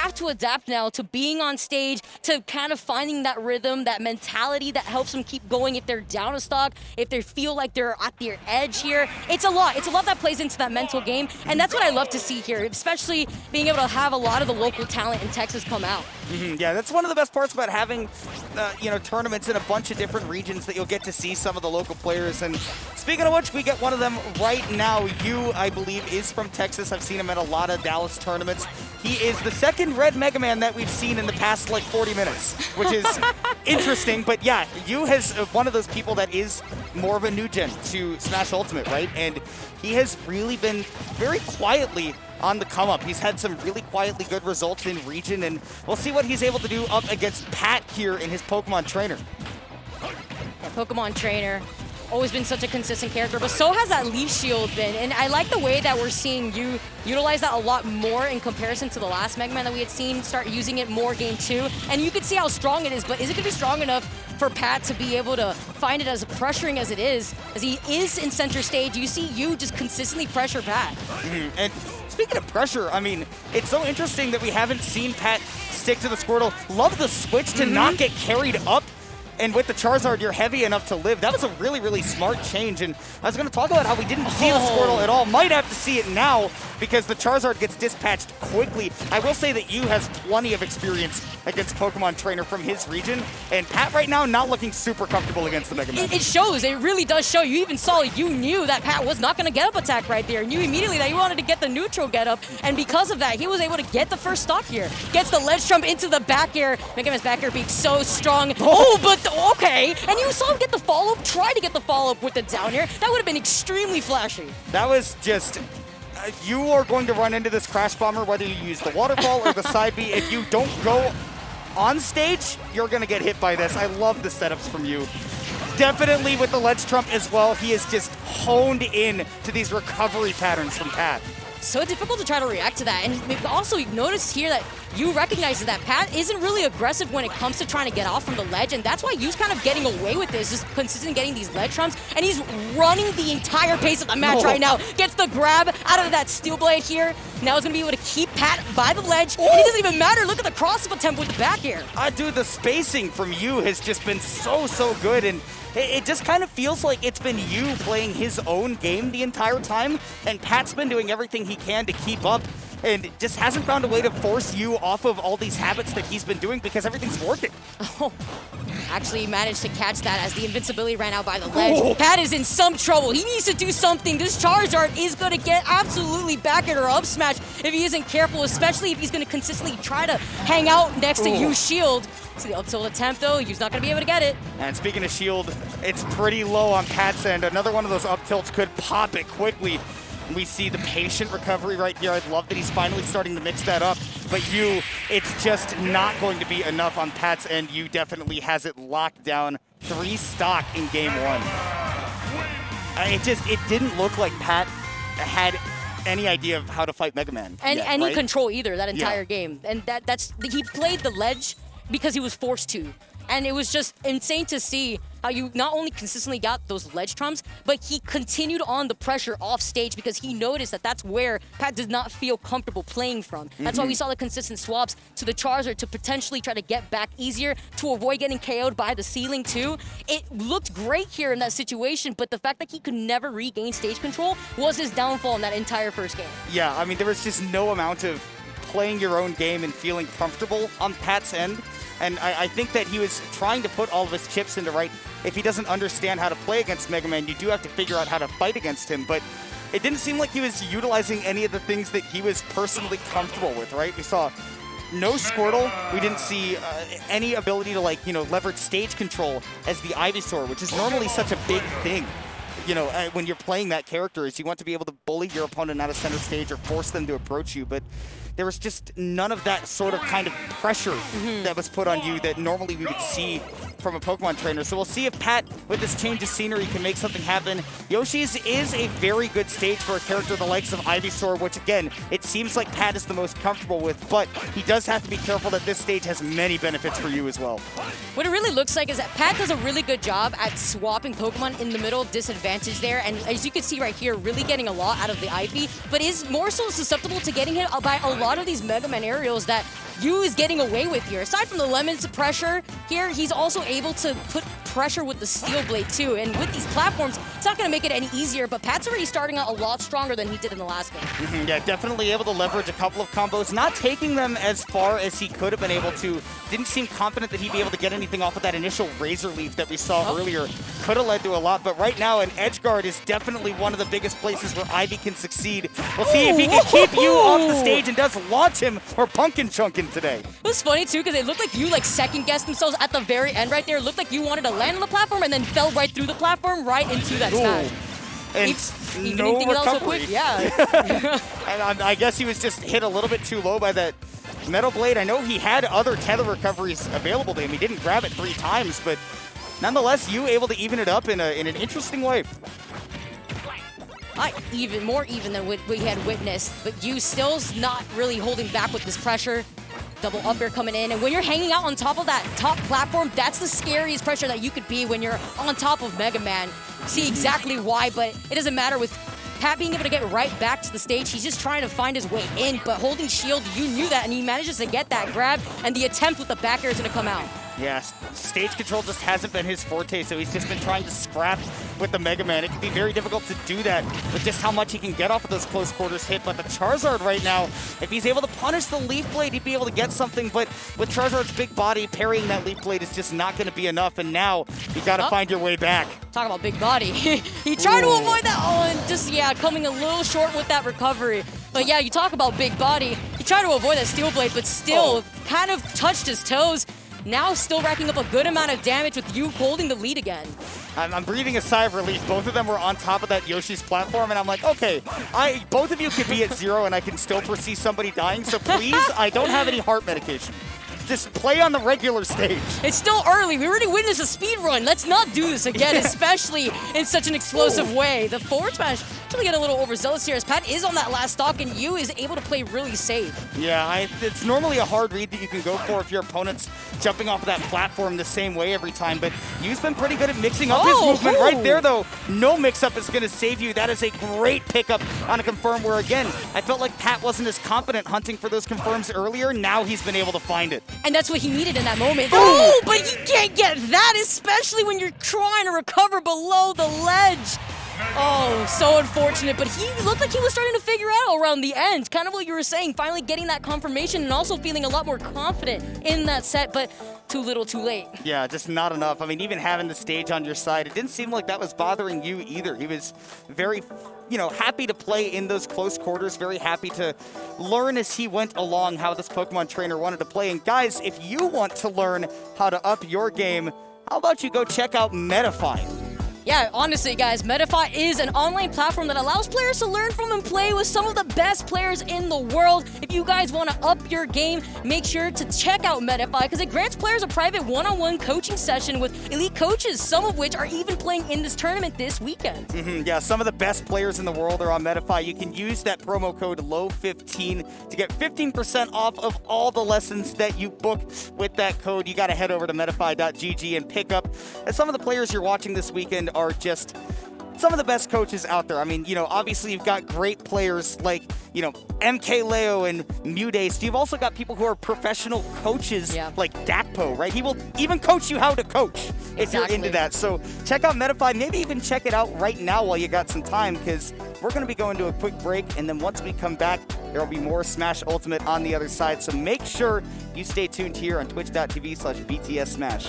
have to adapt now to being on stage, to kind of finding that rhythm, that mentality that helps them keep going if they're down a stock, if they feel like they're at their edge here. It's a lot. It's a lot that plays into that mental game, and that's what I love to see here, especially being able to have a lot of the local talent in Texas come out. Yeah, that's one of the best parts about having, tournaments in a bunch of different regions, that you'll get to see some of the local players. And speaking of which, we get one of them right now. You, I believe, is from Texas. I've seen him at a lot of Dallas tournaments. He is the second red Mega Man that we've seen in the past, 40 minutes, which is interesting. But yeah, you has one of those people that is more of a new gen to Smash Ultimate, right? And he has really been very quietly on the come up. He's had some really quietly good results in region, and we'll see what he's able to do up against Pat here in his Pokemon Trainer. Yeah, Pokemon Trainer, always been such a consistent character, but so has that Leaf Shield been, and I like the way that we're seeing you utilize that a lot more in comparison to the last Mega Man that we had seen start using it more game 2, and you can see how strong it is, but is it going to be strong enough for Pat to be able to find it as pressuring as it is, as he is in center stage? You see you just consistently pressure Pat. And speaking of pressure, I mean, it's so interesting that we haven't seen Pat stick to the Squirtle. Love the switch to not get carried up. And with the Charizard, you're heavy enough to live. That was a really, really smart change. And I was going to talk about how we didn't see the Squirtle at all. Might have to see it now because the Charizard gets dispatched quickly. I will say that Yu has plenty of experience against Pokemon Trainer from his region. And Pat right now not looking super comfortable against the Mega Man. It shows. It really does show. You even saw, you knew that Pat was not going to get up attack right there. Knew immediately that he wanted to get the neutral get up. And because of that, he was able to get the first stock here. Gets the ledge trump into the back air. Mega Man's back air being so strong. Oh, but okay. And you saw him get the follow-up, try to get the follow-up with the down air. That would have been extremely flashy. That was just... you are going to run into this Crash Bomber whether you use the waterfall or the side B. If you don't go on stage, you're going to get hit by this. I love the setups from you. Definitely with the ledge trump as well. He is just honed in to these recovery patterns from Pat. So difficult to try to react to that. And also, you notice here that you recognize that Pat isn't really aggressive when it comes to trying to get off from the ledge, and that's why Yu's kind of getting away with this, just consistent getting these ledge trumps, and he's running the entire pace of the match right now. Gets the grab out of that Steel Blade here. Now he's going to be able to keep Pat by the ledge, and it doesn't even matter. Look at the cross-up attempt with the back air. Dude, the spacing from Yu has just been so good, and it just kind of feels like it's been Yu playing his own game the entire time, and Pat's been doing everything he can to keep up, and just hasn't found a way to force Yu off of all these habits that he's been doing because everything's working. Oh, actually managed to catch that as the invincibility ran out by the ledge. Pat is in some trouble. He needs to do something. This Charizard is going to get absolutely back at or up smash if he isn't careful, especially if he's going to consistently try to hang out next to Yu's shield. See the up tilt attempt though, Yu's not going to be able to get it. And speaking of shield, it's pretty low on Pat's end. Another one of those up tilts could pop it quickly. We see the patient recovery right here. I love that he's finally starting to mix that up. But Yu, it's just not going to be enough on Pat's end. Yu definitely has it locked down. 3 stock in game 1. It didn't look like Pat had any idea of how to fight Mega Man. And yet, any right? control either, that entire game. And he played the ledge because he was forced to. And it was just insane to see how you not only consistently got those ledge trumps, but he continued on the pressure off stage because he noticed that that's where Pat did not feel comfortable playing from. That's why we saw the consistent swaps to the Charizard to potentially try to get back easier, to avoid getting KO'd by the ceiling too. It looked great here in that situation, but the fact that he could never regain stage control was his downfall in that entire first game. Yeah, I mean, there was just no amount of playing your own game and feeling comfortable on Pat's end. And I think that he was trying to put all of his chips into right. If he doesn't understand how to play against Mega Man, you do have to figure out how to fight against him. But it didn't seem like he was utilizing any of the things that he was personally comfortable with, right? We saw no Squirtle. We didn't see any ability to, leverage stage control as the Ivysaur, which is normally such a big thing. When you're playing that character, is you want to be able to bully your opponent out of center stage or force them to approach you, but there was just none of that sort of kind of pressure that was put on you that normally we would see from a Pokemon trainer. So we'll see if Pat, with this change of scenery, can make something happen. Yoshi's is a very good stage for a character the likes of Ivysaur, which again, it seems like Pat is the most comfortable with, but he does have to be careful that this stage has many benefits for you as well. What it really looks like is that Pat does a really good job at swapping Pokemon in the middle, disadvantage there, and as you can see right here, really getting a lot out of the Ivy, but is more so susceptible to getting hit by a lot of these Mega Man aerials that Yu is getting away with here. Aside from the Lemon's pressure here, he's also able to put pressure with the Steel Blade too. And with these platforms, it's not going to make it any easier, but Pat's already starting out a lot stronger than he did in the last game. Yeah, definitely able to leverage a couple of combos, not taking them as far as he could have been able to. Didn't seem confident that he'd be able to get anything off of that initial Razor Leaf that we saw earlier. Could have led to a lot, but right now an edge guard is definitely one of the biggest places where Ivy can succeed. We'll see if he can keep Yu off the stage and does launch him or pumpkin chunkin today. It was funny too, because it looked like Yu second-guessed themselves at the very end right there. It looked like Yu wanted to land on the platform and then fell right through the platform right into that smash. And no recovery. Yeah. And I guess he was just hit a little bit too low by that Metal Blade. I know he had other tether recoveries available to him. He didn't grab it 3 times, but nonetheless, Yu able to even it up in an interesting way. More even than what we had witnessed, but Yu still's not really holding back with this pressure. Double up air coming in, and when you're hanging out on top of that top platform, that's the scariest pressure that you could be when you're on top of Mega Man. See exactly why, but it doesn't matter with Pat being able to get right back to the stage. He's just trying to find his way in, but holding shield, you knew that, and he manages to get that grab, and the attempt with the back air is going to come out. Yeah, stage control just hasn't been his forte, so he's just been trying to scrap with the Mega Man. It can be very difficult to do that with just how much he can get off of those close quarters hit. But the Charizard right now, if he's able to punish the Leaf Blade, he'd be able to get something. But with Charizard's big body, parrying that Leaf Blade is just not going to be enough. And now you got to find your way back. Talk about big body. He tried to avoid that. Oh, and just, coming a little short with that recovery. But yeah, you talk about big body. He tried to avoid that Steel Blade, but still kind of touched his toes. Now still racking up a good amount of damage with Yu holding the lead again. I'm breathing a sigh of relief. Both of them were on top of that Yoshi's platform, and I'm like, okay, both of you could be at 0, and I can still foresee somebody dying, so please, I don't have any heart medication. Just play on the regular stage. It's still early. We already witnessed a speed run. Let's not do this again, especially in such an explosive way. The forward smash actually get a little overzealous here as Pat is on that last stock and Yu is able to play really safe. Yeah, it's normally a hard read that you can go for if your opponent's jumping off of that platform the same way every time, but Yu's been pretty good at mixing up his movement. Right there, though, no mix-up is going to save you. That is a great pickup on a confirm where, again, I felt like Pat wasn't as confident hunting for those confirms earlier. Now he's been able to find it. And that's what he needed in that moment. Oh, but you can't get that, especially when you're trying to recover below the ledge. Oh, so unfortunate, but he looked like he was starting to figure out around the end. Kind of what you were saying, finally getting that confirmation and also feeling a lot more confident in that set, but too little, too late. Yeah, just not enough. I mean, even having the stage on your side, it didn't seem like that was bothering you either. He was very, happy to play in those close quarters, very happy to learn as he went along how this Pokemon trainer wanted to play. And guys, if you want to learn how to up your game, how about you go check out Metafy? Yeah, honestly, guys, Metafy is an online platform that allows players to learn from and play with some of the best players in the world. If you guys want to up your game, make sure to check out Metafy because it grants players a private one-on-one coaching session with elite coaches, some of which are even playing in this tournament this weekend. Yeah, some of the best players in the world are on Metafy. You can use that promo code LOW15 to get 15% off of all the lessons that you book with that code. You got to head over to metafy.gg and pick up. And some of the players you're watching this weekend are just some of the best coaches out there. I mean, obviously you've got great players like, MK Leo and Mudace. You've also got people who are professional coaches like Dakpo, right? He will even coach you how to coach if you're into that. So check out Metafy. Maybe even check it out right now while you got some time because we're going to be going to a quick break. And then once we come back, there will be more Smash Ultimate on the other side. So make sure you stay tuned here on twitch.tv/BTS Smash.